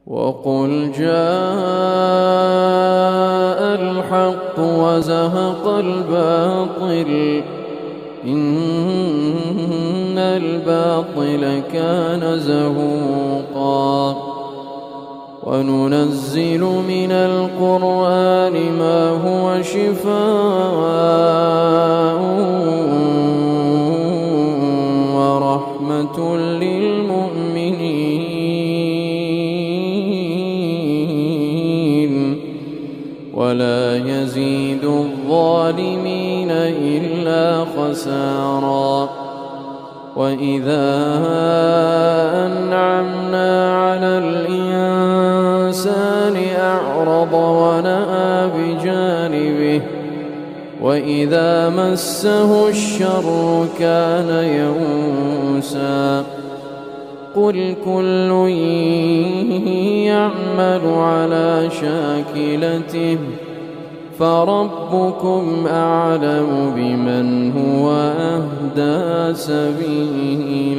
وقل جاء الحق وزهق الباطل إن الباطل كان زهوقا وننزل من القرآن ما هو شفاء ورحمة للمؤمنين ولا يزيد الظالمين إلا خسارا وإذا أنعمنا على الإنسان أعرض ونأى بجانبه وإذا مسه الشر كان يئوسا قل كل يعمل على شاكلته فربكم أعلم بمن هو أهدى سبيلا.